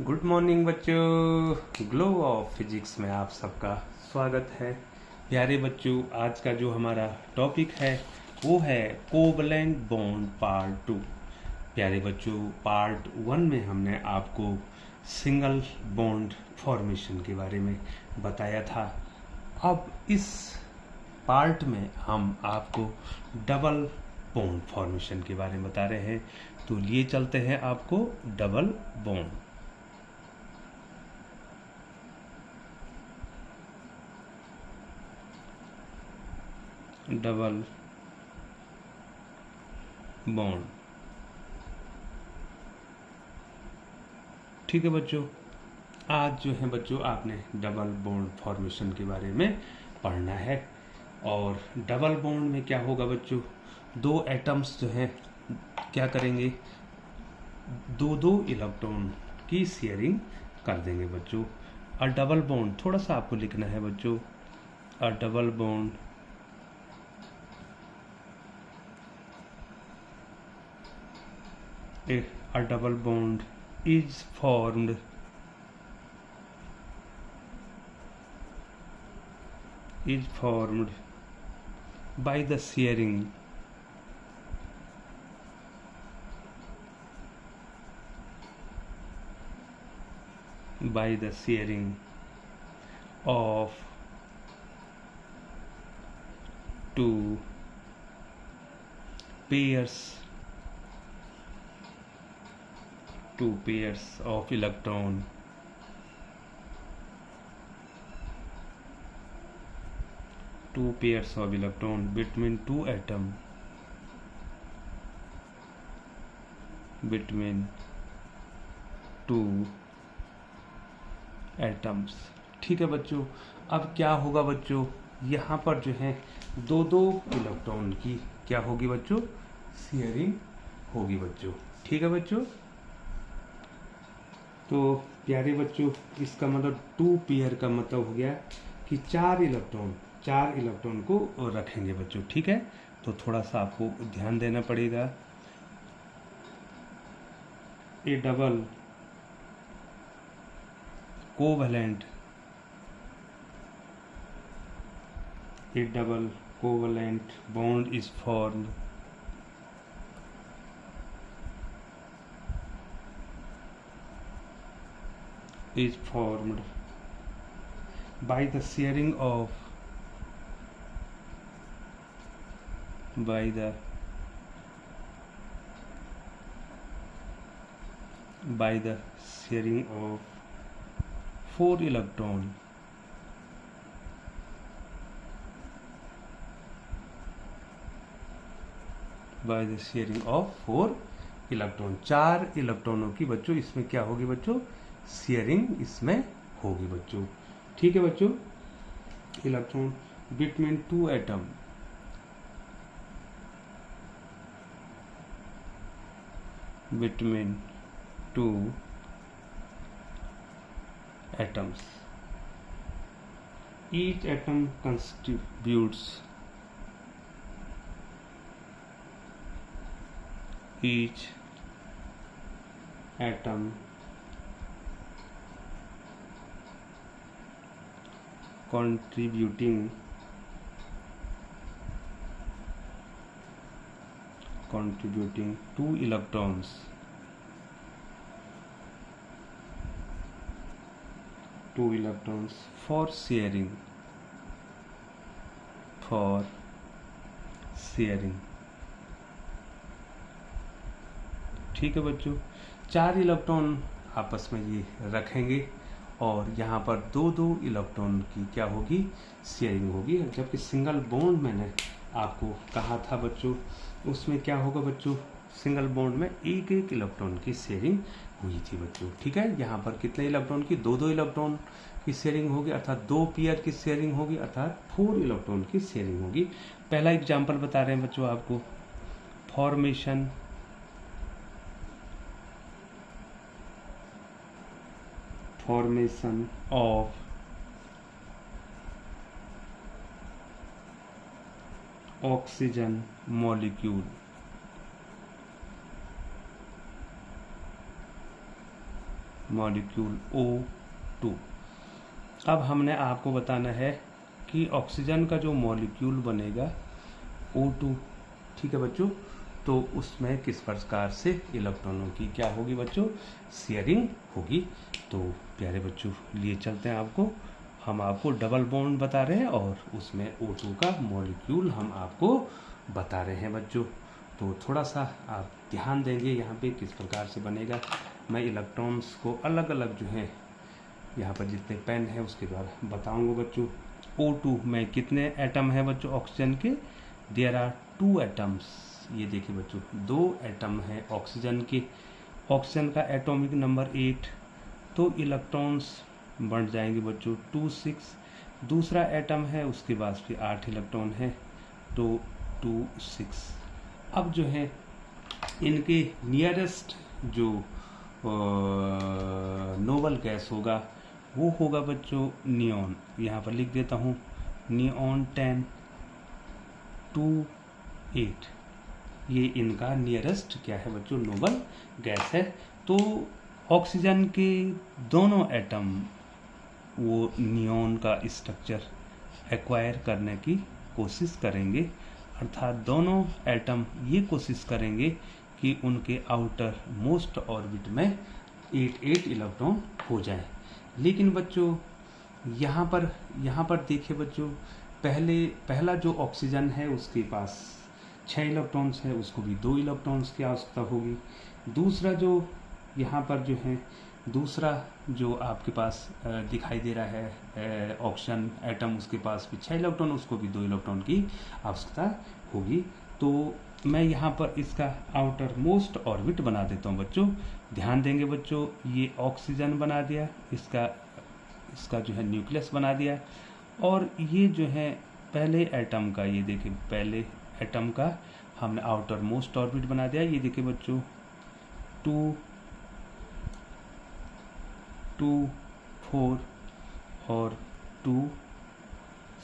Good morning बच्चों, glow of physics में आप सबका स्वागत है। प्यारे बच्चों, आज का जो हमारा टॉपिक है वो है कोवलेंट बॉन्ड पार्ट 2। प्यारे बच्चों, पार्ट 1 में हमने आपको सिंगल बॉन्ड फॉर्मेशन के बारे में बताया था। अब इस पार्ट में हम आपको डबल बॉन्ड फॉर्मेशन के बारे में बता रहे हैं। तो लिए चलते हैं आपको डबल बॉन्ड। डबल बॉन्ड, ठीक है बच्चों। आज जो है बच्चों, आपने डबल बॉन्ड फॉर्मेशन के बारे में पढ़ना है। और डबल बॉन्ड में क्या होगा बच्चों, दो एटम्स जो हैं क्या करेंगे, दो दो इलेक्ट्रॉन की शेयरिंग कर देंगे बच्चों। अ डबल बॉन्ड थोड़ा सा आपको लिखना है बच्चों। अ double bond a double bond is formed by the sharing of two pairs of electron between two atoms, ठीक है बच्चों। अब क्या होगा बच्चों, यहाँ पर जो है दो दो इलेक्ट्रॉन की क्या होगी बच्चों, शेयरिंग होगी बच्चों, ठीक है बच्चों। तो प्यारे बच्चों, इसका मतलब टू पेयर का मतलब हो गया कि चार इलेक्ट्रॉन को रखेंगे बच्चों, ठीक है। तो थोड़ा सा आपको ध्यान देना पड़ेगा। A double covalent bond is formed by the sharing of four electron चार इलेक्ट्रॉनों की बच्चों इसमें क्या होगी बच्चों, शेयरिंग इसमें होगी बच्चों, ठीक है बच्चों। Electron between two atom each atom contributes contributing two electrons for sharing ठीक है बच्चों। चार इलेक्ट्रॉन आपस में ये रखेंगे और यहाँ पर दो दो इलेक्ट्रॉन की क्या होगी, शेयरिंग होगी। जबकि सिंगल बॉन्ड मैंने आपको कहा था बच्चों, उसमें क्या होगा बच्चों, सिंगल बॉन्ड में एक एक इलेक्ट्रॉन की शेयरिंग हुई थी बच्चों, ठीक है। यहाँ पर कितने इलेक्ट्रॉन की, दो दो इलेक्ट्रॉन की शेयरिंग होगी, अर्थात दो पेयर की शेयरिंग होगी, अर्थात 4 इलेक्ट्रॉन की शेयरिंग होगी। पहला एग्जाम्पल बता रहे हैं बच्चों आपको, formation of oxygen molecule molecule O2। अब हमने आपको बताना है कि ऑक्सीजन का जो मॉलिक्यूल बनेगा O2, ठीक है बच्चों, तो उसमें किस प्रकार से इलेक्ट्रॉनों की क्या होगी बच्चों, शेयरिंग होगी। तो प्यारे बच्चों लिए चलते हैं आपको, हम आपको डबल बॉन्ड बता रहे हैं और उसमें O2 का मॉलिक्यूल हम आपको बता रहे हैं बच्चों। तो थोड़ा सा आप ध्यान देंगे यहाँ पे किस प्रकार से बनेगा। मैं इलेक्ट्रॉन्स को अलग अलग जो है यहाँ पर जितने पेन है उसके द्वारा बताऊंगा बच्चों। O2 में कितने एटम है बच्चों ऑक्सीजन के, देयर आर 2 एटम्स। ये देखिए बच्चों 2 एटम है ऑक्सीजन के। ऑक्सीजन का एटॉमिक नंबर 8, तो इलेक्ट्रॉन्स बढ़ जाएंगे बच्चों 2 6। दूसरा एटम है उसके बाद फिर 8 इलेक्ट्रॉन है, तो 2 6। अब जो है इनके नियरेस्ट जो नोबल गैस होगा वो होगा बच्चों नियॉन। यहाँ पर लिख देता हूँ नियॉन 10 2 8। ये इनका नियरेस्ट क्या है बच्चों, नोबल गैस है। तो ऑक्सीजन के दोनों एटम वो नियॉन का स्ट्रक्चर एक्वायर करने की कोशिश करेंगे, अर्थात दोनों एटम ये कोशिश करेंगे कि उनके आउटर मोस्ट ऑर्बिट में 8 इलेक्ट्रॉन हो जाए। लेकिन बच्चों यहाँ पर देखिए बच्चों, पहला जो ऑक्सीजन है उसके पास 6 इलेक्ट्रॉन्स है, उसको भी 2 इलेक्ट्रॉन्स की आवश्यकता होगी। दूसरा जो यहाँ पर जो है दूसरा जो आपके पास दिखाई दे रहा है ऑक्सीजन एटम, उसके पास भी 6 इलेक्ट्रॉन, उसको भी 2 इलेक्ट्रॉन की आवश्यकता होगी। तो मैं यहाँ पर इसका आउटर मोस्ट ऑर्बिट बना देता हूँ बच्चों। ध्यान देंगे बच्चों, ये ऑक्सीजन बना दिया, इसका जो है न्यूक्लियस बना दिया, और ये जो है पहले एटम का, ये देखिए पहले एटम का हमने आउटर मोस्ट ऑर्बिट बना दिया। ये देखिए बच्चों 2 2 4 और 2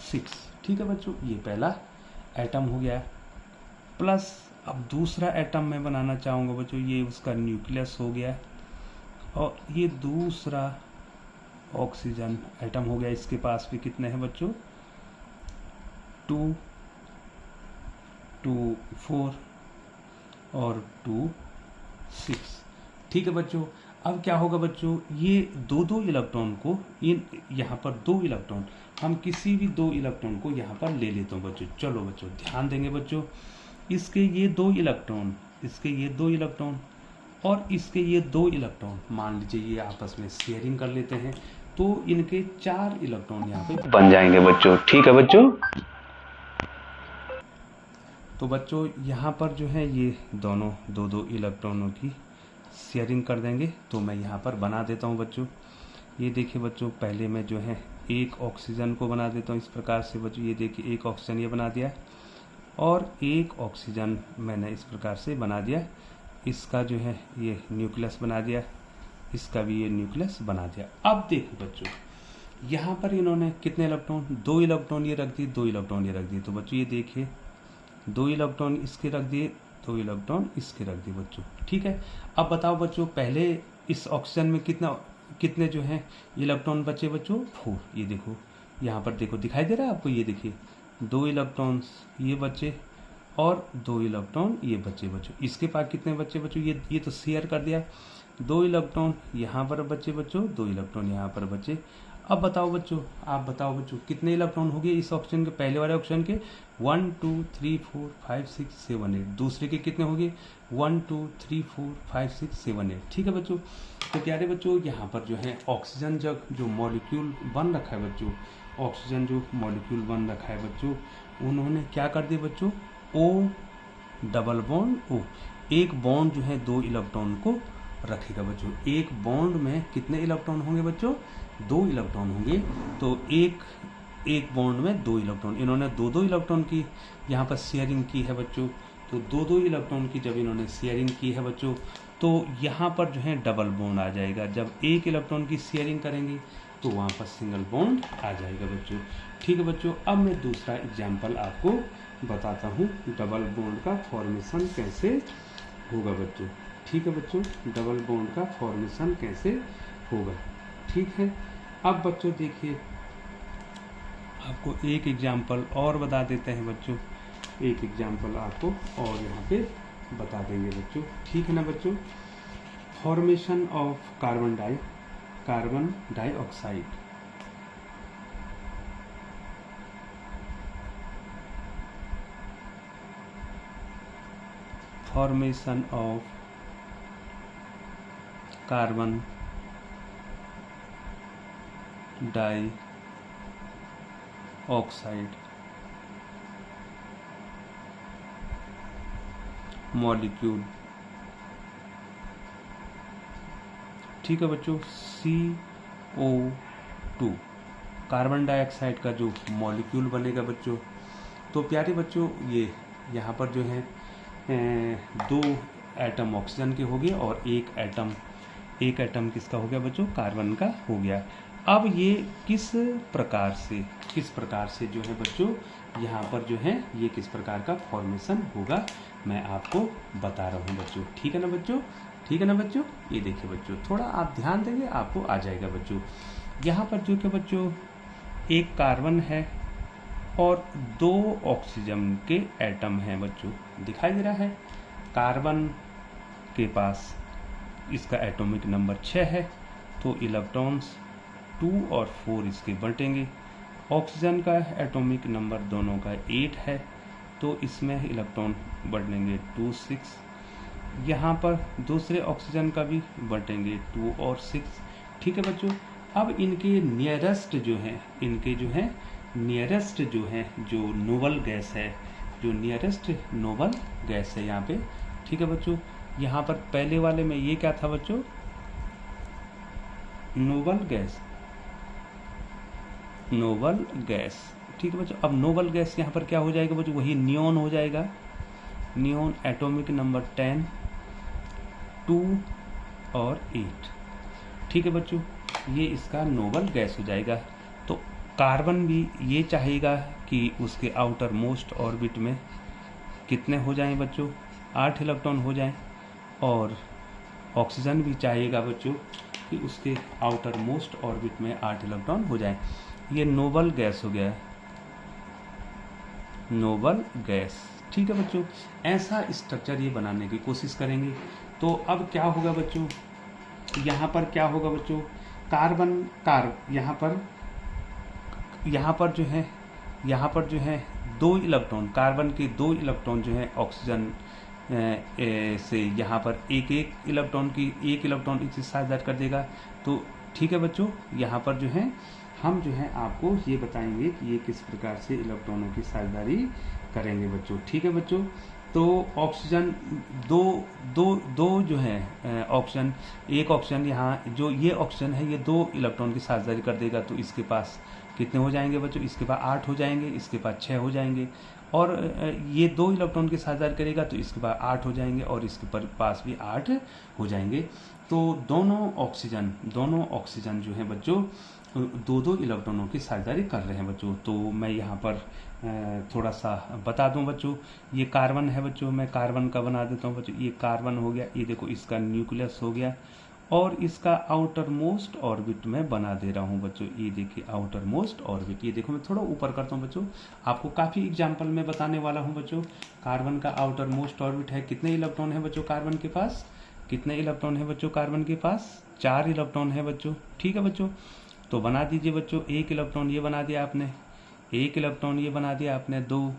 6, ठीक है बच्चों, ये पहला एटम हो गया। प्लस अब दूसरा एटम मैं बनाना चाहूँगा बच्चों, ये उसका न्यूक्लियस हो गया, और ये दूसरा ऑक्सीजन एटम हो गया। इसके पास भी कितने हैं बच्चों, 2 2 4 और 2 6, ठीक है बच्चों। अब क्या होगा बच्चों, ये दो इलेक्ट्रॉन को यहाँ पर 2 इलेक्ट्रॉन, हम किसी भी 2 इलेक्ट्रॉन को यहाँ पर ले लेते हैं बच्चों। चलो बच्चों ध्यान देंगे बच्चों, इसके ये 2 इलेक्ट्रॉन, इसके ये 2 इलेक्ट्रॉन और इसके ये 2 इलेक्ट्रॉन, मान लीजिए ये आपस में शेयरिंग कर लेते हैं, तो इनके 4 इलेक्ट्रॉन यहाँ पे बन जाएंगे बच्चों, ठीक है बच्चों। तो बच्चों यहाँ पर जो है ये दोनों 2 इलेक्ट्रॉनों की शेयरिंग कर देंगे। तो मैं यहाँ पर बना देता हूँ बच्चों। ये देखिए बच्चों, पहले मैं जो है एक ऑक्सीजन को बना देता हूँ इस प्रकार से बच्चों। ये देखिए एक ऑक्सीजन ये बना दिया, और एक ऑक्सीजन मैंने इस प्रकार से बना दिया। इसका जो है ये न्यूक्लियस बना दिया, इसका भी ये न्यूक्लियस बना दिया। अब देखो बच्चों, यहाँ पर इन्होंने कितने इलेक्ट्रॉन, 2 इलेक्ट्रॉन ये रख दिए, 2 इलेक्ट्रॉन ये रख दिए। तो बच्चों ये देखिए 2 इलेक्ट्रॉन इसके रख दिए, 2 इलेक्ट्रॉन इसके रख दिए बच्चों, ठीक है। अब बताओ बच्चों, पहले इस ऑक्सीजन में कितने जो हैं इलेक्ट्रॉन बचे बच्चों, 4। ये देखो यहाँ पर देखो दिखाई दे रहा है आपको, ये देखिए 2 इलेक्ट्रॉन्स ये बचे और 2 इलेक्ट्रॉन ये बचे बच्चों। इसके पास कितने बचे बच्चों, ये तो शेयर कर दिया, 2 इलेक्ट्रॉन यहाँ पर बचे बच्चों, 2 इलेक्ट्रॉन यहाँ पर बचे। अब बताओ बच्चों, आप बताओ बच्चों कितने इलेक्ट्रॉन हो गए इस ऑक्सीजन के, पहले वाले ऑक्सीजन के 1 2 3 4 5 6 7 8। दूसरे के कितने हो गए 1 2 3 4 5 6 7 8, ठीक है बच्चों। तो प्यारे बच्चों यहाँ पर जो है ऑक्सीजन जो मॉलिक्यूल बन रखा है बच्चों, ऑक्सीजन जो मॉलिक्यूल बन रखा है बच्चों, उन्होंने क्या कर दिया बच्चों, O डबल बॉन्ड O, एक बॉन्ड जो है 2 इलेक्ट्रॉन को रखेगा बच्चों। एक बॉन्ड में कितने इलेक्ट्रॉन होंगे बच्चों, 2 इलेक्ट्रॉन होंगे। तो एक बॉन्ड में 2 इलेक्ट्रॉन, इन्होंने 2 इलेक्ट्रॉन की यहाँ पर शेयरिंग की है बच्चों। तो 2 इलेक्ट्रॉन की जब इन्होंने शेयरिंग की है बच्चों, तो यहाँ पर जो है डबल बॉन्ड आ जाएगा। जब 1 इलेक्ट्रॉन की शेयरिंग करेंगे तो वहाँ पर सिंगल बॉन्ड आ जाएगा बच्चों, ठीक है बच्चों। अब मैं दूसरा एग्जाम्पल आपको बताता हूँ, डबल बॉन्ड का फॉर्मेशन कैसे होगा बच्चों, ठीक है बच्चों। डबल बॉन्ड का फॉर्मेशन कैसे होगा। ठीक है, अब बच्चों देखिए आपको एक एग्जाम्पल और बता देते हैं बच्चों, एक एग्जाम्पल आपको और यहाँ पे बता देंगे बच्चों। ठीक है ना बच्चों, formation of carbon dioxide. Formation of carbon dioxide molecule. ठीक है बच्चों, CO2 कार्बन डाइऑक्साइड का जो मॉलिक्यूल बनेगा बच्चों। तो प्यारे बच्चों ये यहाँ पर जो है 2 एटम ऑक्सीजन के हो गए और एक एटम किसका हो गया बच्चों, कार्बन का हो गया। अब ये किस प्रकार से जो है बच्चों यहाँ पर जो है ये किस प्रकार का फॉर्मेशन होगा मैं आपको बता रहा हूँ बच्चों। ठीक है ना बच्चों, ठीक है ना बच्चों। ये देखिए बच्चों, थोड़ा आप ध्यान देंगे आपको आ जाएगा बच्चों। यहाँ पर जो कि बच्चों एक कार्बन है और 2 ऑक्सीजन के एटम हैं बच्चों, दिखाई दे रहा है। कार्बन के पास इसका एटॉमिक नंबर 6 है, तो इलेक्ट्रॉन्स 2 और 4 इसके बंटेंगे। ऑक्सीजन का एटॉमिक नंबर दोनों का 8 है, तो इसमें इलेक्ट्रॉन बढ़ेंगे 2 6। यहाँ पर दूसरे ऑक्सीजन का भी बटेंगे 2 और 6। ठीक है बच्चों, अब इनके नियरेस्ट जो है जो नोबल गैस है, जो नियरेस्ट नोबल गैस है यहाँ पे। ठीक है बच्चों, यहाँ पर पहले वाले में ये क्या था बच्चों, नोबल गैस। ठीक है बच्चों, अब नोबल गैस यहाँ पर क्या हो जाएगा बच्चों, वही नियॉन हो जाएगा। नियॉन एटॉमिक नंबर 10, 2 और 8। ठीक है बच्चों, ये इसका नोबल गैस हो जाएगा। तो कार्बन भी ये चाहेगा कि उसके आउटर मोस्ट ऑर्बिट में कितने हो जाएं बच्चों, 8 इलेक्ट्रॉन हो जाएं। और ऑक्सीजन भी चाहेगा बच्चों कि उसके आउटर मोस्ट ऑर्बिट में 8 इलेक्ट्रॉन हो जाएं। ये नोबल गैस हो गया, नोबल गैस। ठीक है बच्चों, ऐसा स्ट्रक्चर ये बनाने की कोशिश करेंगे। तो अब क्या होगा बच्चों, यहाँ पर क्या होगा बच्चों, यहाँ पर जो है 2 इलेक्ट्रॉन, कार्बन के 2 इलेक्ट्रॉन जो है ऑक्सीजन से यहाँ पर एक इलेक्ट्रॉन इससे साझेदार कर देगा। तो ठीक है बच्चों, यहाँ पर जो है हम जो है आपको ये बताएंगे कि ये किस प्रकार से इलेक्ट्रॉनों की साझेदारी करेंगे बच्चों। ठीक है बच्चों, तो ऑक्सीजन दो जो है ऑक्सीजन, एक ऑक्सीजन यहाँ जो ये ऑक्सीजन है ये 2 इलेक्ट्रॉन की साझेदारी कर देगा। तो इसके पास कितने हो जाएंगे बच्चों, इसके पास 8 हो जाएंगे, इसके पास 6 हो जाएंगे। और ये 2 इलेक्ट्रॉन की साझेदारी करेगा तो इसके पास 8 हो जाएंगे और इसके पास भी 8 हो जाएंगे। तो दोनों ऑक्सीजन जो है बच्चों 2 इलेक्ट्रॉनों की साझेदारी कर रहे हैं बच्चों। तो मैं यहाँ पर थोड़ा सा बता दूं बच्चों, ये कार्बन है बच्चों, मैं कार्बन का बना देता हूँ बच्चों। ये कार्बन हो गया, ये देखो इसका न्यूक्लियस हो गया और इसका आउटर मोस्ट ऑर्बिट में बना दे रहा हूँ बच्चों। ये देखिए आउटर मोस्ट ऑर्बिट, ये देखो मैं थोड़ा ऊपर करता हूँ बच्चों, आपको काफ़ी एग्जाम्पल में बताने वाला हूँ बच्चों। कार्बन का आउटर मोस्ट ऑर्बिट है, कितने इलेक्ट्रॉन है बच्चों कार्बन के पास, कितने इलेक्ट्रॉन है बच्चों कार्बन के पास, 4 इलेक्ट्रॉन है बच्चों। ठीक है बच्चों, तो बना दीजिए बच्चों, 1 इलेक्ट्रॉन ये बना दिया आपने, 1 इलेक्ट्रॉन ये बना दिया आपने 2,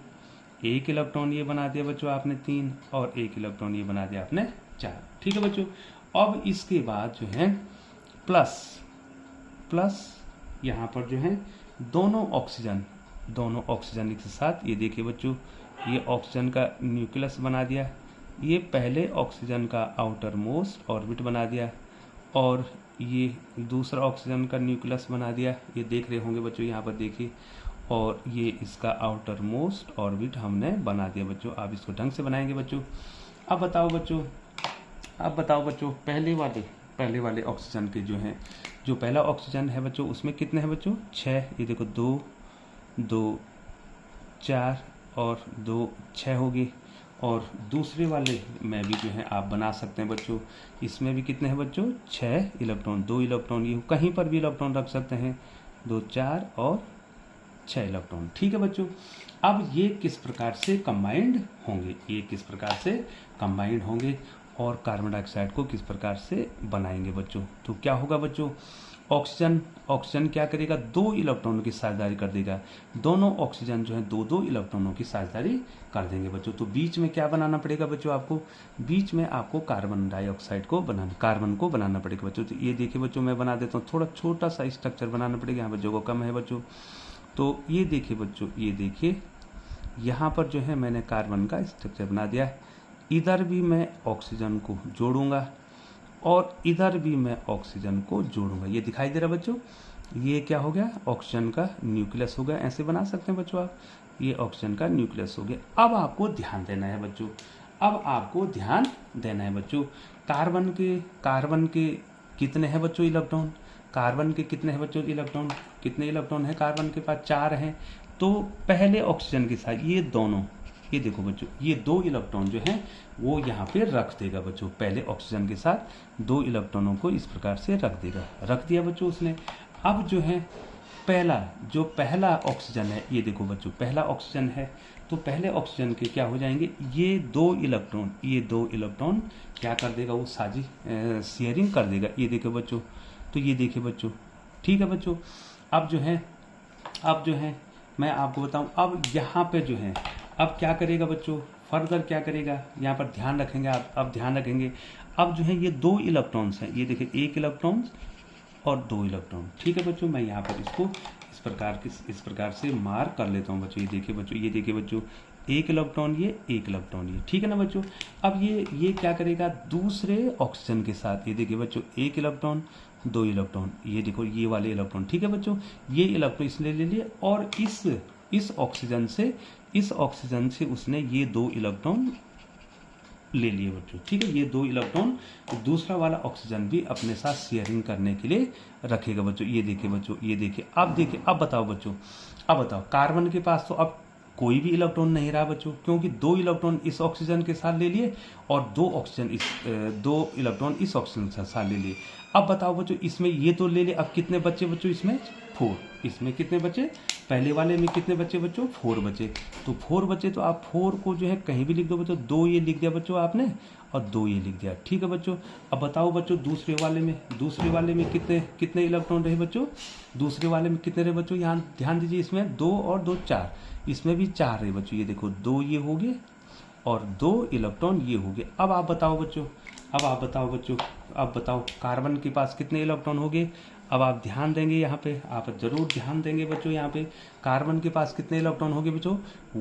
1 इलेक्ट्रॉन ये बना दिया बच्चों आपने 3 और 1 इलेक्ट्रॉन ये बना दिया आपने 4। ठीक है बच्चों, अब इसके बाद जो है प्लस यहाँ पर जो है दोनों ऑक्सीजन के साथ, ये देखिए बच्चों ये ऑक्सीजन का न्यूक्लियस बना दिया, ये पहले ऑक्सीजन का आउटर मोस्ट ऑर्बिट बना दिया और ये दूसरा ऑक्सीजन का न्यूक्लियस बना दिया। ये देख रहे होंगे बच्चों यहाँ पर देखिए, और ये इसका आउटर मोस्ट ऑर्बिट हमने बना दिया बच्चों। आप इसको ढंग से बनाएंगे बच्चों। अब बताओ बच्चों पहले वाले ऑक्सीजन के जो हैं, जो पहला ऑक्सीजन है बच्चों उसमें कितने हैं बच्चों, 6। ये देखो 2 2 4 और 2 6 होगी। और दूसरे वाले में भी जो है आप बना सकते हैं बच्चों। इसमें भी कितने हैं बच्चों, 6 इलेक्ट्रॉन, 2 इलेक्ट्रॉन, ये कहीं पर भी इलेक्ट्रॉन रख सकते हैं, 2 4 और 6 इलेक्ट्रॉन। ठीक है बच्चों, अब ये किस प्रकार से कंबाइंड होंगे, ये किस प्रकार से कंबाइंड होंगे और कार्बन डाइऑक्साइड को किस प्रकार से बनाएंगे बच्चों। तो क्या होगा बच्चों, ऑक्सीजन क्या करेगा, 2 इलेक्ट्रॉनों की साझेदारी कर देगा। दोनों ऑक्सीजन जो है 2 इलेक्ट्रॉनों की साझेदारी कर देंगे बच्चों। तो बीच में क्या बनाना पड़ेगा बच्चों आपको, बीच में आपको कार्बन डाइऑक्साइड को कार्बन को बनाना पड़ेगा बच्चों। तो ये देखिए बच्चों, मैं बना देता हूँ, थोड़ा छोटा सा स्ट्रक्चर बनाना पड़ेगा, यहाँ पर जगह कम है बच्चों। तो ये देखिए बच्चों, ये देखिए यहाँ पर जो है मैंने कार्बन का स्ट्रक्चर बना दिया है। इधर भी मैं ऑक्सीजन को जोड़ूंगा और इधर भी मैं ऑक्सीजन को जोड़ूंगा। ये दिखाई दे रहा बच्चों, ये क्या हो गया, ऑक्सीजन का न्यूक्लियस हो गया। ऐसे बना सकते हैं बच्चों आप, ये ऑक्सीजन का न्यूक्लियस हो गया। अब आपको ध्यान देना है बच्चों, अब आपको ध्यान देना है बच्चों, कार्बन के कितने हैं बच्चों इलेक्ट्रॉन, कार्बन के कितने हैं बच्चों इलेक्ट्रॉन, कितने इलेक्ट्रॉन है कार्बन के पास, 4 हैं। तो पहले ऑक्सीजन के साथ ये दोनों, ये देखो बच्चों, ये 2 इलेक्ट्रॉन जो हैं वो यहाँ पे रख देगा बच्चों। पहले ऑक्सीजन के साथ 2 इलेक्ट्रॉनों को इस प्रकार से रख देगा, रख दिया बच्चों उसने। अब जो है पहला ऑक्सीजन है, ये देखो बच्चों पहला ऑक्सीजन है, तो पहले ऑक्सीजन के क्या हो जाएंगे, ये 2 इलेक्ट्रॉन क्या कर देगा, वो शेयरिंग कर देगा। ये देखो बच्चों, तो ये देखिए बच्चों, ठीक है बच्चों। अब जो है मैं आपको बताऊं, अब यहाँ पे जो है अब क्या करेगा बच्चों, फर्दर क्या करेगा, यहाँ पर ध्यान रखेंगे आप, अब ध्यान रखेंगे। अब जो है ये 2 इलेक्ट्रॉन्स हैं, ये देखिए 1 इलेक्ट्रॉन और 2 इलेक्ट्रॉन। ठीक है बच्चों, मैं यहाँ पर इसको इस प्रकार से मार्क कर लेता हूँ बच्चों। ये देखिए बच्चों 1 इलेक्ट्रॉन ये, 1 इलेक्ट्रॉन ये, ठीक है ना बच्चों। अब ये क्या करेगा, दूसरे ऑक्सीजन के साथ, ये देखिए बच्चों 1 इलेक्ट्रॉन 2 इलेक्ट्रॉन, ये देखो ये वाले इलेक्ट्रॉन, ठीक है बच्चों, ये इलेक्ट्रॉन इसने ले लिए और इस ऑक्सीजन से उसने ये 2 इलेक्ट्रॉन ले लिए बच्चों। ठीक है, ये 2 इलेक्ट्रॉन दूसरा वाला ऑक्सीजन भी अपने साथ शेयरिंग करने के लिए रखेगा बच्चों। ये देखिए बच्चों, ये देखिए, अब बताओ बच्चों, अब बताओ कार्बन के पास तो अब कोई भी इलेक्ट्रॉन नहीं रहा बच्चों, क्योंकि 2 इलेक्ट्रॉन इस ऑक्सीजन के साथ ले लिए और 2 इलेक्ट्रॉन इस ऑक्सीजन के साथ ले लिए। अब बताओ बच्चों, इसमें ये तो ले लिए, अब कितने बच्चे बच्चों, इसमें 4, इसमें कितने बचे, पहले वाले में कितने बच्चे बच्चों, 4 बचे। तो 4 बचे, तो आप 4 को जो है कहीं भी लिख दो बच्चों, 2 ये लिख दिया बच्चों आपने और 2 ये लिख दिया। ठीक है बच्चों, अब बताओ बच्चों दूसरे वाले में कितने इलेक्ट्रॉन रहे बच्चों, दूसरे वाले में कितने रहे बच्चों, यहाँ ध्यान दीजिए, इसमें 2 और 2 4, इसमें भी 4 रहे बच्चों। ये देखो 2 ये हो गए और 2 इलेक्ट्रॉन ये हो गए। अब आप बताओ बच्चों, अब बताओ कार्बन के पास कितने इलेक्ट्रॉन हो गए। अब आप ध्यान देंगे, यहाँ पे आप जरूर ध्यान देंगे बच्चों, यहाँ पे कार्बन के पास कितने इलेक्ट्रॉन हो गए बच्चों,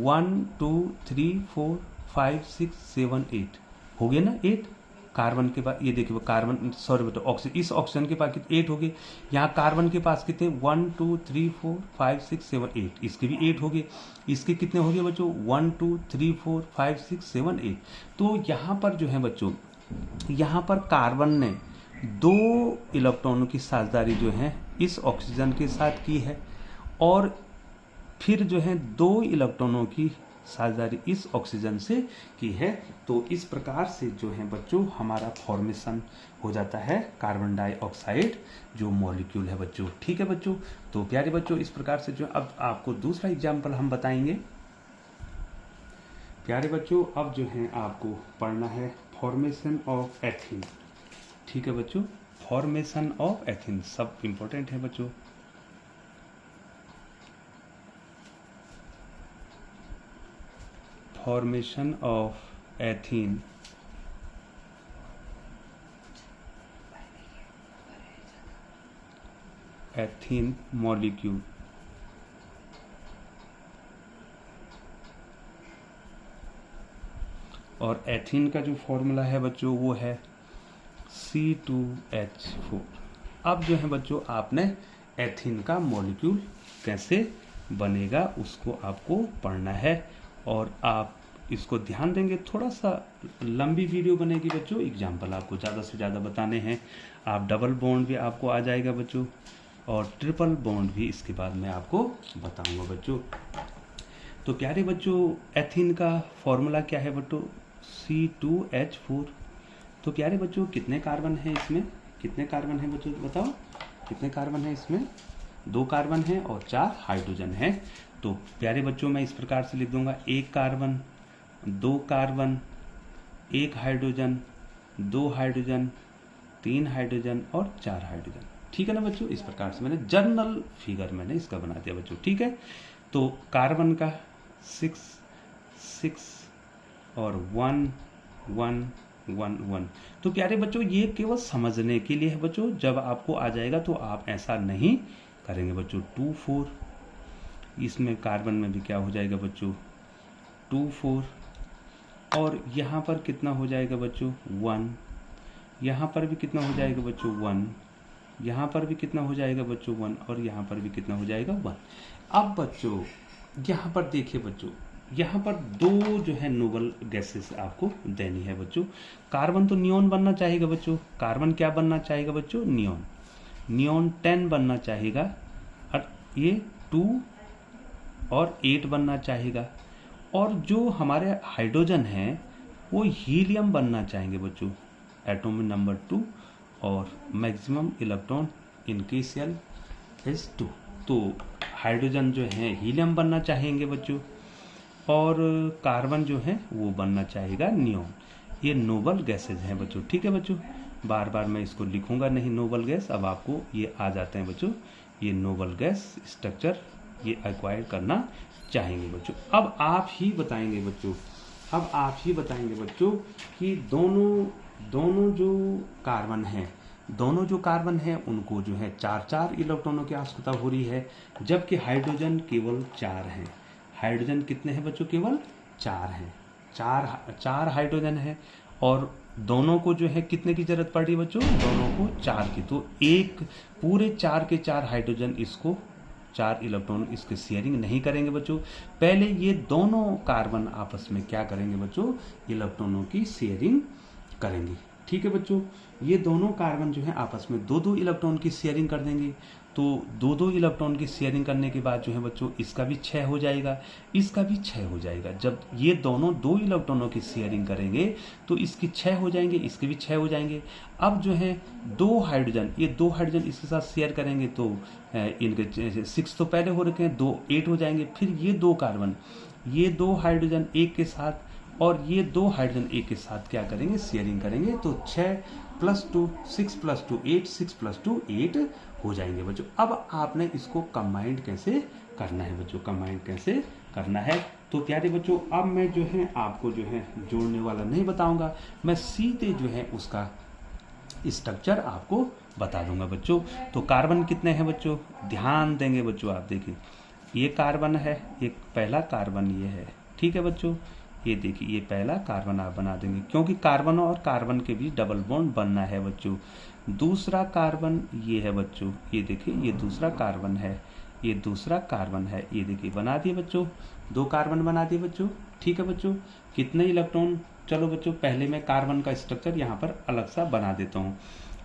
1 2 3 4 5 6 7 8 हो गए ना, 8 कार्बन के पास। ये देखिए कार्बन, सॉरी बच्चों, इस ऑक्सीजन के पास कितने 8 हो गए। यहाँ कार्बन के पास कितने 1 2 3 4 5 6 7 8, इसके भी 8 हो गए। इसके कितने हो गए बच्चों, 1 2 3 4 5 6 7 8। तो यहाँ पर जो है बच्चों, यहाँ पर कार्बन ने 2 इलेक्ट्रॉनों की साझेदारी जो है इस ऑक्सीजन के साथ की है और फिर जो है 2 इलेक्ट्रॉनों की साझेदारी इस ऑक्सीजन से की है। तो इस प्रकार से जो है बच्चों हमारा फॉर्मेशन हो जाता है कार्बन डाइऑक्साइड जो मॉलिक्यूल है बच्चों। ठीक है बच्चों, तो प्यारे बच्चों इस प्रकार से जो अब आपको दूसरा एग्जाम्पल हम बताएंगे। प्यारे बच्चों अब जो है आपको पढ़ना है फॉर्मेशन ऑफ एथीन। ठीक है बच्चों, फॉर्मेशन ऑफ एथीन सब इंपॉर्टेंट है बच्चों। Formation of ethene, ethene molecule. और एथीन का जो फॉर्मूला है बच्चों वो है C2H4। अब जो है बच्चों आपने एथीन का मॉलिक्यूल कैसे बनेगा उसको आपको पढ़ना है और आप इसको ध्यान देंगे। थोड़ा सा लंबी वीडियो बनेगी बच्चों, एग्जाम्पल आपको ज़्यादा से ज़्यादा बताने हैं। आप डबल बॉन्ड भी आपको आ जाएगा बच्चों और ट्रिपल बॉन्ड भी इसके बाद मैं आपको बताऊंगा बच्चों। तो प्यारे बच्चों एथीन का फॉर्मूला क्या है बच्चों, C2H4। तो प्यारे बच्चों कितने कार्बन है इसमें, कितने कार्बन है बच्चों बताओ, कितने कार्बन है इसमें, 2 कार्बन है और 4 हाइड्रोजन है। तो प्यारे बच्चों मैं इस प्रकार से लिख दूंगा, 1 carbon, 2 carbon, 1 hydrogen, 2 hydrogen, 3 hydrogen और 4 हाइड्रोजन। ठीक है ना बच्चों, इस प्रकार से मैंने जर्नल फिगर मैंने इसका बना दिया बच्चों। ठीक है, तो कार्बन का 6 6 और 1 1 1 1। तो प्यारे बच्चों ये केवल समझने के लिए है बच्चों, जब आपको आ जाएगा तो आप ऐसा नहीं करेंगे बच्चों। 2 4, इसमें कार्बन में भी क्या हो जाएगा बच्चों, 2 4, और यहाँ पर कितना हो जाएगा बच्चों 1, यहाँ पर भी कितना हो जाएगा बच्चों 1, यहाँ पर भी कितना हो जाएगा बच्चों 1, और यहाँ पर भी कितना हो जाएगा 1। अब बच्चों यहाँ पर देखिए बच्चों, यहाँ पर 2 जो है नोबल गैसेस आपको देनी है बच्चों। कार्बन तो नियॉन बनना चाहेगा बच्चों, कार्बन क्या बनना चाहेगा बच्चों, नियॉन, नियॉन 10 बनना चाहेगा, और ये 2 और 8 बनना चाहेगा। और जो हमारे हाइड्रोजन है वो हीलियम बनना चाहेंगे बच्चों, एटॉमिक नंबर 2 और मैक्सिमम इलेक्ट्रॉन इनकेशियल इज 2। तो हाइड्रोजन जो है हीलियम बनना चाहेंगे बच्चों, और कार्बन जो है वो बनना चाहेगा नियॉन। ये नोबल गैसेज हैं बच्चों। ठीक है बच्चों, बार बार मैं इसको लिखूंगा नहीं नोबल गैस, अब आपको ये आ जाते हैं बच्चों, ये नोबल गैस स्ट्रक्चर ये एक्वायर करना चाहेंगे बच्चों। अब आप ही बताएंगे बच्चों, अब आप ही बताएंगे बच्चों कि दोनों जो कार्बन हैं, दोनों जो कार्बन है उनको जो है 4 इलेक्ट्रॉनों की आवश्यकता हो रही है, जबकि हाइड्रोजन केवल 4 हैं। हाइड्रोजन कितने हैं बच्चों, केवल 4 हैं, 4 हाइड्रोजन है, और दोनों को जो है कितने की जरूरत पड़ रही है बच्चों, दोनों को 4 की। तो एक पूरे 4 के 4 हाइड्रोजन इसको 4 इलेक्ट्रॉन इसके शेयरिंग नहीं करेंगे बच्चों। पहले ये दोनों कार्बन आपस में क्या करेंगे बच्चों, इलेक्ट्रॉनों की शेयरिंग करेंगे। ठीक है बच्चों, ये दोनों कार्बन जो है आपस में 2-2 इलेक्ट्रॉन की शेयरिंग कर देंगे। तो 2-2 इलेक्ट्रॉन की शेयरिंग करने के बाद जो है बच्चों इसका भी 6 हो जाएगा, इसका भी 6 हो जाएगा। जब ये दोनों 2 इलेक्ट्रॉनों की शेयरिंग करेंगे तो इसकी 6 हो जाएंगे, इसके भी 6 हो जाएंगे। अब जो है 2 हाइड्रोजन, ये 2 हाइड्रोजन इसके साथ शेयर करेंगे तो इनके 6 तो पहले हो रखे हैं, 2 8 हो जाएंगे। फिर ये 2 कार्बन, ये 2 हाइड्रोजन एक के साथ और ये 2 हाइड्रोजन एक के साथ क्या करेंगे, शेयरिंग करेंगे। तो 6 + 2 6 + 2 8, 6 + 2 8 हो जाएंगे बच्चों। अब आपने इसको कंबाइंड कैसे करना है बच्चों, कंबाइंड कैसे करना है। तो प्यारे बच्चों अब मैं जो है आपको जो है जोड़ने वाला नहीं बताऊंगा, मैं सीधे जो है उसका स्ट्रक्चर आपको बता दूंगा बच्चों। तो कार्बन कितने हैं बच्चों, ध्यान देंगे बच्चों, आप देखिए ये कार्बन है, एक पहला कार्बन ये है। ठीक है बच्चों, ये देखिए ये पहला कार्बन आप बना देंगे, क्योंकि कार्बन और कार्बन के बीच डबल बॉन्ड बनना है बच्चों। दूसरा कार्बन ये है बच्चों, ये देखिए ये दूसरा कार्बन है, ये दूसरा कार्बन है, ये देखिए बना दिए बच्चों, 2 कार्बन बना दिए बच्चों। ठीक है बच्चों, कितने इलेक्ट्रॉन, चलो बच्चों पहले मैं कार्बन का स्ट्रक्चर यहाँ पर अलग सा बना देता हूँ।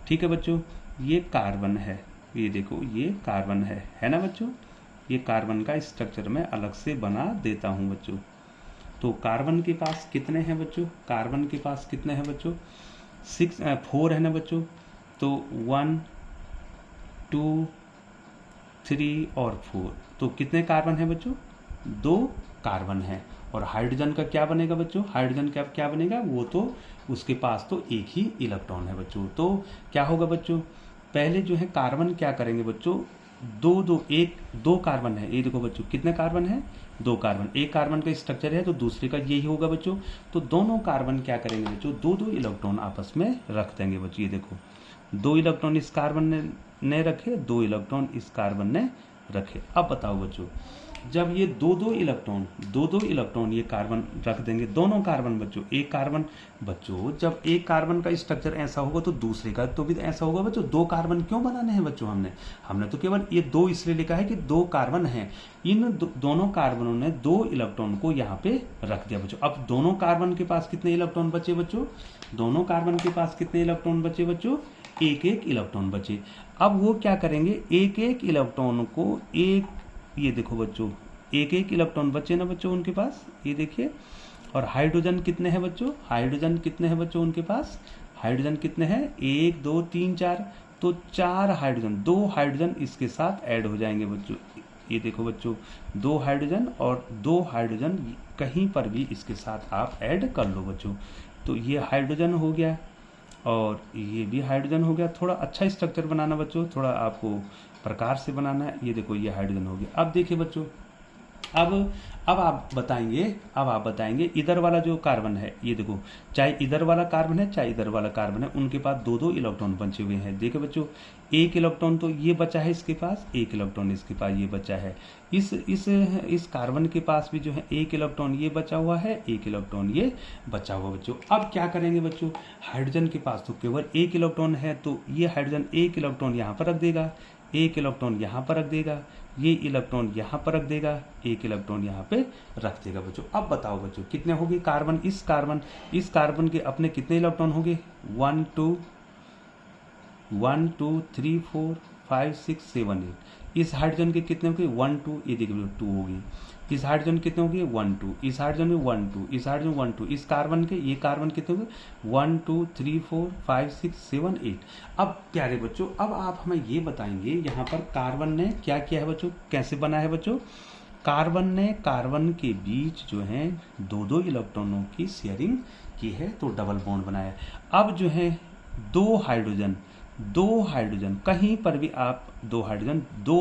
ठीक है बच्चों, ये कार्बन है, ये देखो ये कार्बन है ना बच्चों, ये कार्बन का स्ट्रक्चर मैं अलग से बना देता हूँ बच्चों। तो कार्बन के पास कितने हैं बच्चों, कार्बन के पास कितने हैं बच्चों, 4 है ना बच्चों। तो 1 2 3 और 4, तो कितने कार्बन है बच्चों, 2 कार्बन है। और हाइड्रोजन का क्या बनेगा बच्चों, हाइड्रोजन का क्या बनेगा, वो तो उसके पास तो एक ही इलेक्ट्रॉन है बच्चों। तो क्या होगा बच्चों, पहले जो है कार्बन क्या करेंगे बच्चों, 2 कार्बन है, ये देखो बच्चों कितने कार्बन है, 2 कार्बन, एक कार्बन का स्ट्रक्चर है तो दूसरे का यही होगा बच्चों। तो दोनों कार्बन क्या करेंगे बच्चों, 2-2 इलेक्ट्रॉन आपस में रख देंगे बच्चों। ये देखो 2 इलेक्ट्रॉन इस कार्बन ने रखे, 2 इलेक्ट्रॉन इस कार्बन ने रखे। अब बताओ बच्चों, जब ये 2-2 इलेक्ट्रॉन ये कार्बन रख देंगे, दोनों कार्बन बच्चों, एक कार्बन बच्चों, जब एक कार्बन का स्ट्रक्चर ऐसा होगा तो दूसरे का तो भी ऐसा होगा बच्चों। 2 कार्बन क्यों बनाने हैं बच्चों, हमने तो केवल ये 2 इसलिए लिखा है कि 2 कार्बन हैं, इन दोनों कार्बनों ने 2 इलेक्ट्रॉन को यहाँ पे रख दिया बच्चों। अब दोनों कार्बन के पास कितने इलेक्ट्रॉन बचे बच्चों, दोनों कार्बन के पास कितने इलेक्ट्रॉन बचे बच्चों, 1-1 इलेक्ट्रॉन बचे। अब वो क्या करेंगे, 1-1 इलेक्ट्रॉन को एक, ये देखो बच्चों एक एक इलेक्ट्रॉन बचे ना बच्चों उनके पास, ये देखिए। और हाइड्रोजन कितने हैं बच्चों, हाइड्रोजन कितने हैं बच्चों उनके पास, हाइड्रोजन कितने हैं, 1 2 3 4, तो 4 हाइड्रोजन, 2 हाइड्रोजन इसके साथ ऐड हो जाएंगे बच्चों। ये देखो बच्चों, 2 हाइड्रोजन और 2 हाइड्रोजन कहीं पर भी इसके साथ आप ऐड कर लो बच्चों। तो ये हाइड्रोजन हो गया और ये भी हाइड्रोजन हो गया। थोड़ा अच्छा स्ट्रक्चर बनाना बच्चों, थोड़ा आपको प्रकार से बनाना है। ये देखो, ये हाइड्रोजन हो गया। अब देखिए बच्चों, अब आप बताएंगे इधर वाला जो कार्बन है, ये देखो, चाहे इधर वाला कार्बन है चाहे इधर वाला कार्बन है, उनके पास 2 इलेक्ट्रॉन बचे हुए हैं। देखो बच्चों, 1 इलेक्ट्रॉन तो ये बचा है इसके पास, 1 इलेक्ट्रॉन इसके पास ये बचा है। इस कार्बन के पास भी जो है 1 इलेक्ट्रॉन ये बचा हुआ है, 1 इलेक्ट्रॉन ये बचा हुआ बच्चों। अब क्या करेंगे बच्चों, हाइड्रोजन के पास तो केवल 1 इलेक्ट्रॉन है, तो ये हाइड्रोजन 1 इलेक्ट्रॉन यहाँ पर रख देगा, 1 इलेक्ट्रॉन यहाँ पर रख देगा, ये इलेक्ट्रॉन यहाँ पर रख देगा, 1 इलेक्ट्रॉन यहाँ पे रख देगा बच्चों। अब बताओ बच्चों कितने होंगे कार्बन, इस कार्बन के अपने कितने इलेक्ट्रॉन होंगे, 1 2 3 4 5 6 7 8। इस हाइड्रोजन के कितने होंगे, 1 2, ये देखिए 2 होगी। इस हाइड्रोजन कितने होंगे, 1 2, इस हाइड्रोजन में 1 2, इस हाइड्रोजन 1 2, इस कार्बन के, ये कार्बन कितने होंगे, 1 2 3 4 5 6 7 8। अब प्यारे बच्चों, अब आप हमें ये बताएंगे यहाँ पर कार्बन ने क्या किया है बच्चों, कैसे बना है बच्चों। कार्बन ने कार्बन के बीच जो है 2 इलेक्ट्रॉनों की शेयरिंग की है, तो डबल बॉन्ड बनाया। अब जो है 2 हाइड्रोजन कहीं पर भी आप 2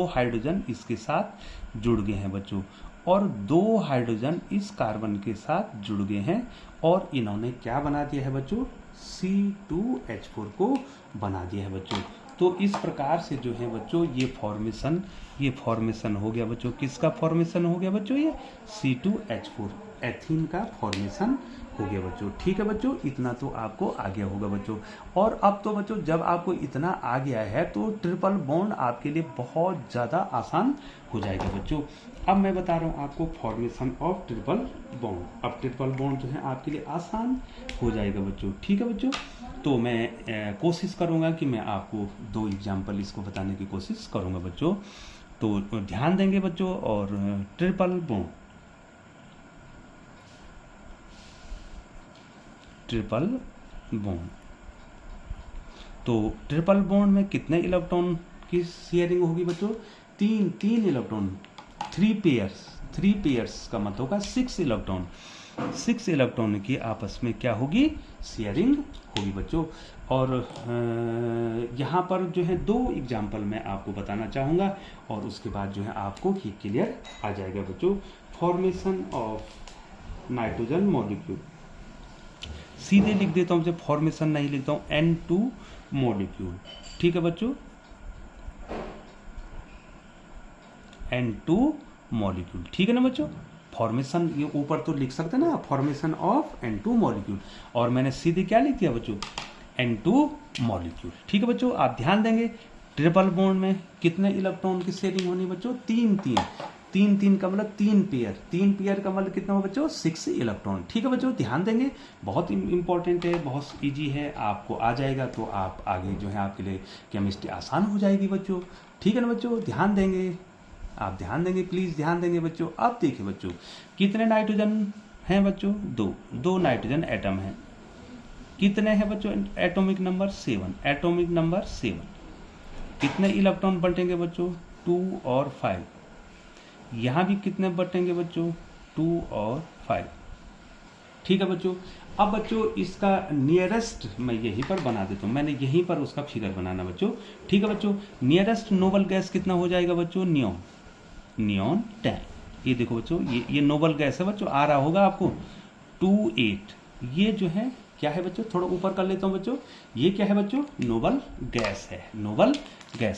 हाइड्रोजन इसके साथ जुड़ गए हैं बच्चों, और 2 हाइड्रोजन इस कार्बन के साथ जुड़ गए हैं, और इन्होंने क्या बना दिया है बच्चों, C2H4 को बना दिया है बच्चों। तो इस प्रकार से जो है बच्चों ये फॉर्मेशन हो गया बच्चों। किसका फॉर्मेशन हो गया बच्चों, ये C2H4 एथीन का फॉर्मेशन हो गया बच्चों। ठीक है बच्चों, इतना तो आपको आ गया होगा बच्चों। और अब तो बच्चों जब आपको इतना आ गया है तो ट्रिपल बॉन्ड आपके लिए बहुत ज़्यादा आसान हो जाएगा बच्चों। अब मैं बता रहा हूँ आपको फॉर्मेशन ऑफ ट्रिपल बॉन्ड। अब ट्रिपल बॉन्ड जो है आपके लिए आसान हो जाएगा बच्चों। ठीक है बच्चों, तो मैं कोशिश करूँगा कि मैं आपको 2 एग्जाम्पल इसको बताने की कोशिश करूँगा बच्चों। तो ध्यान देंगे बच्चों। और ट्रिपल बॉन्ड, तो ट्रिपल बॉन्ड में कितने इलेक्ट्रॉन की शेयरिंग होगी बच्चों, 3 इलेक्ट्रॉन, 3 पेयर्स का मतलब होगा 6 इलेक्ट्रॉन। 6 इलेक्ट्रॉन की आपस में क्या होगी, शेयरिंग होगी बच्चों। और यहाँ पर जो है 2 एग्जाम्पल मैं आपको बताना चाहूँगा, और उसके बाद जो है आपको ही क्लियर आ जाएगा बच्चों। फॉर्मेशन ऑफ नाइट्रोजन मॉलिक्यूल, सीधे लिख देता हूँ, जब फॉर्मेशन नहीं लिखता हूँ, N2 मॉलिक्यूल। ठीक है बच्चों, N2 मॉलिक्यूल, ठीक है ना बच्चों। फॉर्मेशन ये ऊपर तो लिख सकते हैं ना, फॉर्मेशन ऑफ N2 मॉलिक्यूल, और मैंने सीधे क्या लिख दिया बच्चों, N2 मॉलिक्यूल। ठीक है बच्चों, आप ध्यान देंगे ट्रिपल बॉन्ड में कितने इलेक्ट्रॉन की शेयरिंग होनी बच्चों, 3 का मतलब 3 पेयर का मतलब कितना हो बच्चों, 6 इलेक्ट्रॉन। ठीक है बच्चों, ध्यान देंगे, बहुत इंपॉर्टेंट है, बहुत इजी है, आपको आ जाएगा तो आप आगे जो है आपके लिए केमिस्ट्री आसान हो जाएगी बच्चों। ठीक है ना बच्चों, ध्यान देंगे, आप ध्यान देंगे, प्लीज़ ध्यान देंगे बच्चों। अब देखिए बच्चों कितने नाइट्रोजन हैं बच्चों, 2 नाइट्रोजन एटम हैं। कितने हैं बच्चों, एटॉमिक नंबर 7। कितने इलेक्ट्रॉन बटेंगे बच्चों, 2 और 5। यहाँ भी कितने बटेंगे बच्चों, 2 और 5। ठीक है बच्चों। अब बच्चों इसका नियरेस्ट मैं यहीं पर बना देता हूँ, मैंने यहीं पर उसका फिगर बनाना बच्चों। ठीक है बच्चों, नियरेस्ट नोबल गैस कितना हो जाएगा बच्चों, नियॉन 10। ये देखो बच्चों, ये नोबल गैस है बच्चों, आ रहा होगा आपको 28। ये जो है क्या है बच्चों, थोड़ा ऊपर कर लेता हूँ बच्चों, ये क्या है बच्चों, नोबल गैस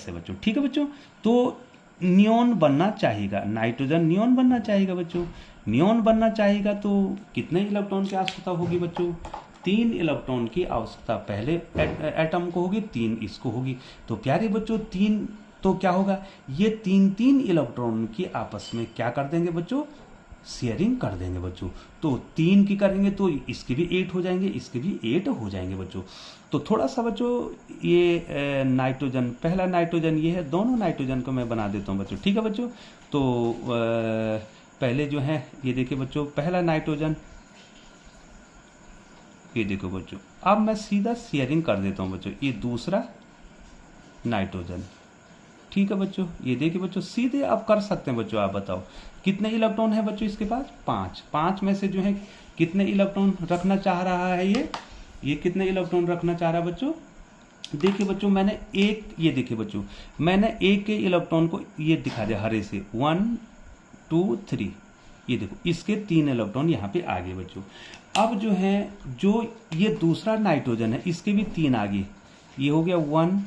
है बच्चों। ठीक है बच्चों, तो नियॉन बनना चाहेगा, नाइट्रोजन नियॉन बनना चाहेगा बच्चों। नियॉन बनना चाहेगा तो कितने इलेक्ट्रॉन की आवश्यकता होगी बच्चों, 3 इलेक्ट्रॉन की आवश्यकता पहले एटम को होगी, 3 इसको होगी। तो प्यारे बच्चों 3 तो क्या होगा, ये 3 इलेक्ट्रॉन की आपस में क्या कर देंगे बच्चों, शेयरिंग कर देंगे बच्चों। तो 3 की करेंगे तो इसके भी 8 हो जाएंगे, इसके भी 8 हो जाएंगे बच्चों। तो थोड़ा सा बच्चों ये नाइट्रोजन, पहला नाइट्रोजन ये है, दोनों नाइट्रोजन को मैं बना देता हूँ बच्चों। ठीक है बच्चों, तो पहले जो है ये देखिए बच्चों, पहला नाइट्रोजन, ये देखो बच्चों। अब मैं सीधा शेयरिंग कर देता हूँ बच्चों, ये दूसरा नाइट्रोजन, ठीक है बच्चों। ये देखिए बच्चों, सीधे आप कर सकते हैं बच्चों। आप बताओ कितने इलेक्ट्रॉन है बच्चों इसके पास? 5। 5 में से जो है कितने इलेक्ट्रॉन रखना चाह रहा है ये कितने इलेक्ट्रॉन रखना चाह रहा है बच्चों? देखिए बच्चों, मैंने एक, ये देखिए बच्चों, मैंने एक के इलेक्ट्रॉन को ये दिखा दिया हरे से, 1 2 3, ये देखो इसके 3 इलेक्ट्रॉन यहाँ पे आ गए बच्चों। अब जो है, जो ये दूसरा नाइट्रोजन है, इसके भी 3 आ गए, ये हो गया 1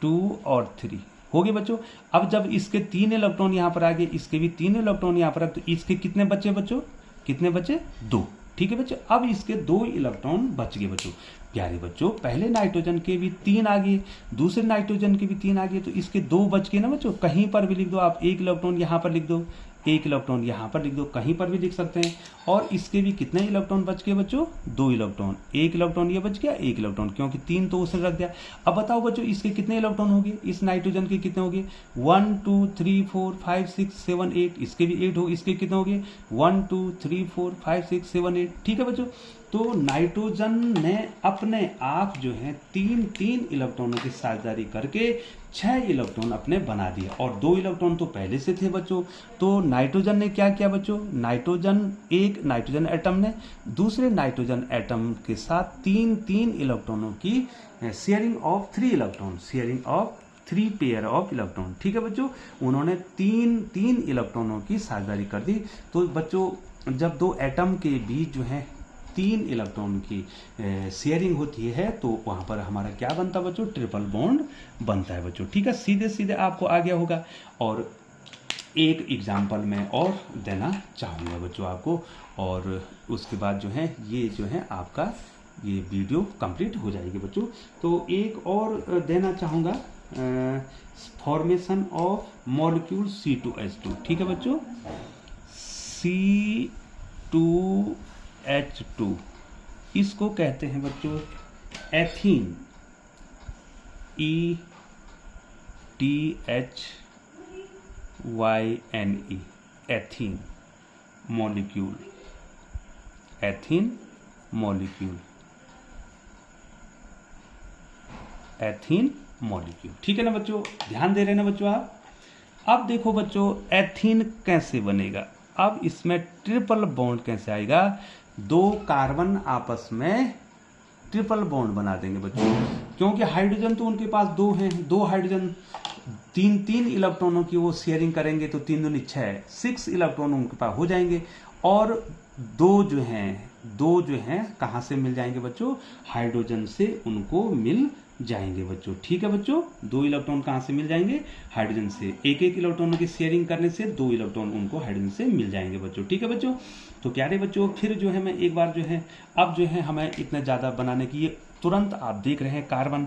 2 और 3 हो गए बच्चों। अब जब इसके 3 इलेक्ट्रॉन यहाँ पर आ गए, इसके भी 3 इलेक्ट्रॉन यहाँ पर आ, तो इसके कितने बचे बच्चों? कितने बचे? 2, ठीक है बच्चों। अब इसके 2 इलेक्ट्रॉन बच गए बच्चों। प्यारे बच्चों, पहले नाइट्रोजन के भी 3 आ गए, दूसरे नाइट्रोजन के भी 3 आ गए, तो इसके 2 बच गए ना बच्चों। कहीं पर भी लिख दो आप, 1 इलेक्ट्रॉन यहाँ पर लिख दो, 1 इलेक्ट्रॉन यहाँ पर लिख दो, कहीं पर भी लिख सकते हैं। और इसके भी कितने इलेक्ट्रॉन बच गए बच्चों? 2 इलेक्ट्रॉन, 1 इलेक्ट्रॉन ये बच गया, 1 इलेक्ट्रॉन, क्योंकि 3 तो उसने रख दिया। अब बताओ बच्चों, इसके कितने इलेक्ट्रॉन हो गए? इस नाइट्रोजन के कितने हो गए? 1 2 3 4 5 6 7 8, इसके भी 8 हो, इसके कितने हो गए? 1 2 3 4 5 6 7 8, ठीक है बच्चों। तो नाइट्रोजन ने अपने आप जो है 3 इलेक्ट्रॉनों की साझेदारी करके 6 इलेक्ट्रॉन अपने बना दिए, और 2 इलेक्ट्रॉन तो पहले से थे बच्चों। तो नाइट्रोजन ने क्या किया बच्चों? एक नाइट्रोजन एटम ने दूसरे नाइट्रोजन एटम के साथ 3 इलेक्ट्रॉनों की sharing of 3 electron, sharing of 3 pair of electron, ठीक है बच्चों। उन्होंने 3 इलेक्ट्रॉनों की साझेदारी कर दी। तो बच्चों, जब 2 एटम के बीच जो है 3 इलेक्ट्रॉन की शेयरिंग होती है, तो वहां पर हमारा क्या बनता है बच्चों? ट्रिपल बॉन्ड बनता है बच्चों, ठीक है। सीधे सीधे आपको आ गया होगा। और एक एग्जाम्पल मैं और देना चाहूँगा बच्चों आपको, और उसके बाद जो है ये जो है आपका ये वीडियो कंप्लीट हो जाएगी बच्चों। तो एक और देना चाहूँगा, फॉर्मेशन ऑफ मॉलिक्यूल C2H2, ठीक है बच्चों। C2H2 इसको कहते हैं बच्चों ethene, ETHYNE, ethene molecule, ethene molecule, ethene molecule, ठीक है ना बच्चों। ध्यान दे रहे हैं ना बच्चों आप। अब देखो बच्चों, एथीन कैसे बनेगा? अब इसमें ट्रिपल बॉन्ड कैसे आएगा? 2 कार्बन आपस में ट्रिपल बॉन्ड बना देंगे बच्चों, क्योंकि हाइड्रोजन तो उनके पास 2 हैं, 2 हाइड्रोजन 3 इलेक्ट्रॉनों की वो शेयरिंग करेंगे, तो 3 दूनी 6 इलेक्ट्रॉन उनके पास हो जाएंगे। और 2 जो हैं कहाँ से मिल जाएंगे बच्चों? हाइड्रोजन से उनको मिल जाएंगे बच्चों, ठीक है बच्चों। 2 इलेक्ट्रॉन कहाँ से मिल जाएंगे? हाइड्रोजन से। 1 इलेक्ट्रॉनों की शेयरिंग करने से 2 इलेक्ट्रॉन उनको हाइड्रोजन से मिल जाएंगे बच्चों, ठीक है बच्चों। तो प्यारे बच्चों, फिर जो है मैं एक बार जो है, अब जो है हमें इतना ज़्यादा बनाने की, ये तुरंत आप देख रहे हैं कार्बन,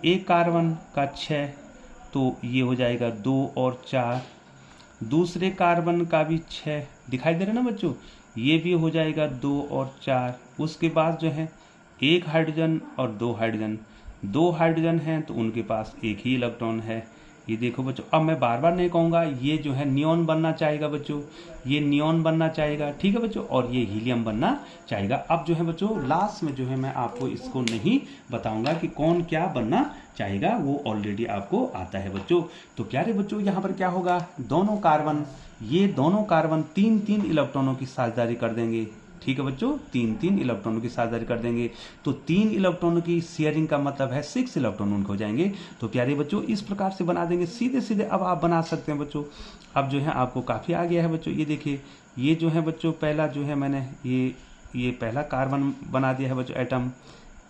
एक कार्बन का 6, तो ये हो जाएगा 2 और 4, दूसरे कार्बन का भी 6 दिखाई दे रहा है ना बच्चों, ये भी हो जाएगा 2 और 4। उसके बाद जो है 1 हाइड्रोजन और 2 हाइड्रोजन, 2 हाइड्रोजन हैं तो उनके पास 1 ही इलेक्ट्रॉन है। ये देखो बच्चों, अब मैं बार बार नहीं कहूँगा, ये जो है नियॉन बनना चाहेगा बच्चों, ये नियॉन बनना चाहेगा, ठीक है बच्चों, और ये हीलियम बनना चाहेगा। अब जो है बच्चों, लास्ट में जो है मैं आपको इसको नहीं बताऊंगा कि कौन क्या बनना चाहेगा, वो ऑलरेडी आपको आता है बच्चों। तो प्यारे बच्चों, यहाँ पर क्या होगा? दोनों कार्बन 3 इलेक्ट्रॉनों की साझेदारी कर देंगे, ठीक है बच्चों, 3 इलेक्ट्रॉनों की साझेदारी कर देंगे। तो 3 इलेक्ट्रॉनों की शेयरिंग का मतलब है 6 इलेक्ट्रॉन उनको हो जाएंगे। तो प्यारे बच्चों, इस प्रकार से बना देंगे, सीधे सीधे अब आप बना सकते हैं बच्चों। अब जो है आपको काफ़ी आ गया है बच्चों। ये देखिए, ये जो है बच्चों, पहला जो है मैंने ये पहला कार्बन बना दिया है बच्चों, एटम।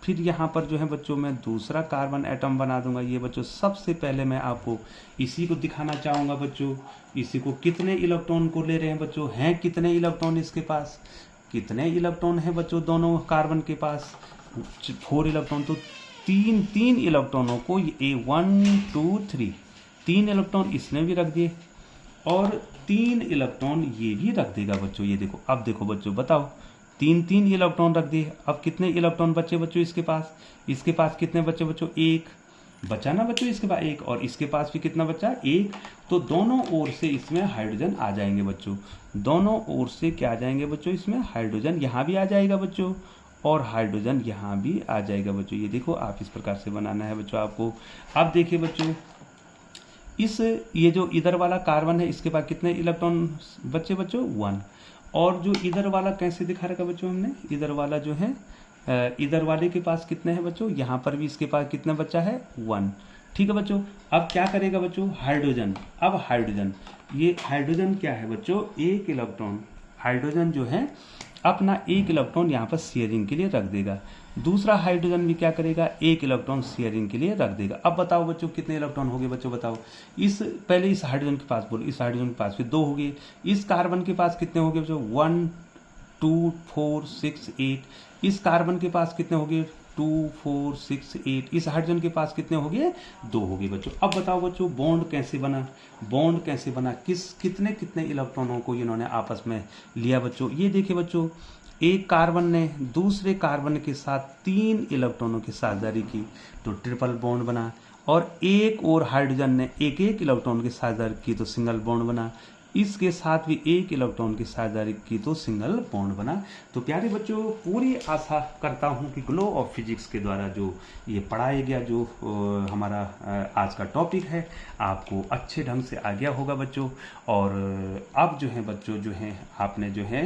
फिर यहाँ पर जो है बच्चों मैं दूसरा कार्बन एटम बना दूंगा। ये बच्चों सबसे पहले मैं आपको इसी को दिखाना चाहूँगा बच्चों। इसी को कितने इलेक्ट्रॉन को ले रहे हैं बच्चों? हैं कितने इलेक्ट्रॉन इसके पास? कितने इलेक्ट्रॉन है बच्चों दोनों कार्बन के पास? 4 इलेक्ट्रॉन। तो 3 इलेक्ट्रॉनों को 1 2 3 3 इलेक्ट्रॉन इसने भी रख दिए, और 3 इलेक्ट्रॉन ये भी रख देगा बच्चों। ये देखो, अब देखो बच्चों, बताओ, 3 इलेक्ट्रॉन रख दिए। अब कितने इलेक्ट्रॉन बचे बच्चों इसके पास? इसके पास कितने बचे बच्चों? 1 बचा ना बच्चों, इसके पास एक, और इसके पास भी कितना बचा, एक। तो दोनों ओर से इसमें हाइड्रोजन आ जाएंगे बच्चों, दोनों ओर से क्या आ जाएंगे बच्चों, इसमें हाइड्रोजन यहाँ भी आ जाएगा बच्चों, और हाइड्रोजन यहाँ भी आ जाएगा बच्चों। ये देखो आप इस प्रकार से बनाना है बच्चों आपको। अब देखिए बच्चों, ये जो इधर वाला कार्बन है इसके पास कितने इलेक्ट्रॉन बच्चे बच्चों, 1। और जो इधर वाला कैसे दिखा रखा बच्चों हमने, इधर वाला जो है, इधर वाले के पास कितने हैं बच्चों, यहाँ पर भी इसके पास कितना बच्चा है, 1। ठीक है बच्चों। अब क्या करेगा बच्चों, हाइड्रोजन, अब हाइड्रोजन, ये हाइड्रोजन क्या है बच्चों, एक इलेक्ट्रॉन, हाइड्रोजन जो है अपना एक इलेक्ट्रॉन यहाँ पर शेयरिंग के लिए रख देगा। दूसरा हाइड्रोजन भी क्या करेगा, एक इलेक्ट्रॉन शेयरिंग के लिए रख देगा। अब बताओ बच्चों कितने इलेक्ट्रॉन हो गए बच्चों, बताओ। पहले इस हाइड्रोजन के पास बोलो, इस हाइड्रोजन के पास फिर 2 हो गए। इस कार्बन के पास कितने हो गए बच्चों, 1 2 4 6 8। इस कार्बन के पास कितने हो गए, 2 4 6 8। इस हाइड्रोजन के पास कितने हो गए, 2 हो गए बच्चों। अब बताओ बच्चों बॉन्ड कैसे बना, बॉन्ड कैसे बना, कितने कितने इलेक्ट्रॉनों को इन्होंने आपस में लिया बच्चों। ये देखिए बच्चों, एक कार्बन ने दूसरे कार्बन के साथ 3 इलेक्ट्रॉनों की साझेदारी की तो ट्रिपल बॉन्ड बना, और एक और हाइड्रोजन ने एक एक इलेक्ट्रॉन की साझेदारी की तो सिंगल बॉन्ड बना। इसके साथ भी एक इलेक्ट्रॉन की साझेदारी की तो सिंगल बॉन्ड बना। तो प्यारे बच्चों, पूरी आशा करता हूं कि ग्लो ऑफ फिजिक्स के द्वारा जो ये पढ़ाया गया जो हमारा आज का टॉपिक है आपको अच्छे ढंग से आ गया होगा बच्चों। और अब जो है बच्चों, जो है आपने जो है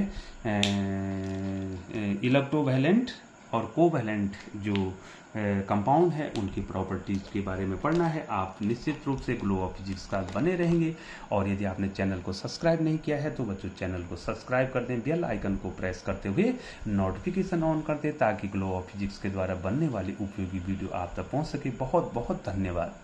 इलेक्ट्रोवैलेंट और कोवैलेंट जो कंपाउंड है उनकी प्रॉपर्टीज के बारे में पढ़ना है। आप निश्चित रूप से ग्लो ऑफ फिजिक्स का बने रहेंगे। और यदि आपने चैनल को सब्सक्राइब नहीं किया है तो बच्चों चैनल को सब्सक्राइब कर दें, बेल आइकन को प्रेस करते हुए नोटिफिकेशन ऑन कर दें, ताकि ग्लो ऑफ फिजिक्स के द्वारा बनने वाली उपयोगी वीडियो आप तक पहुंच सके। बहुत बहुत धन्यवाद।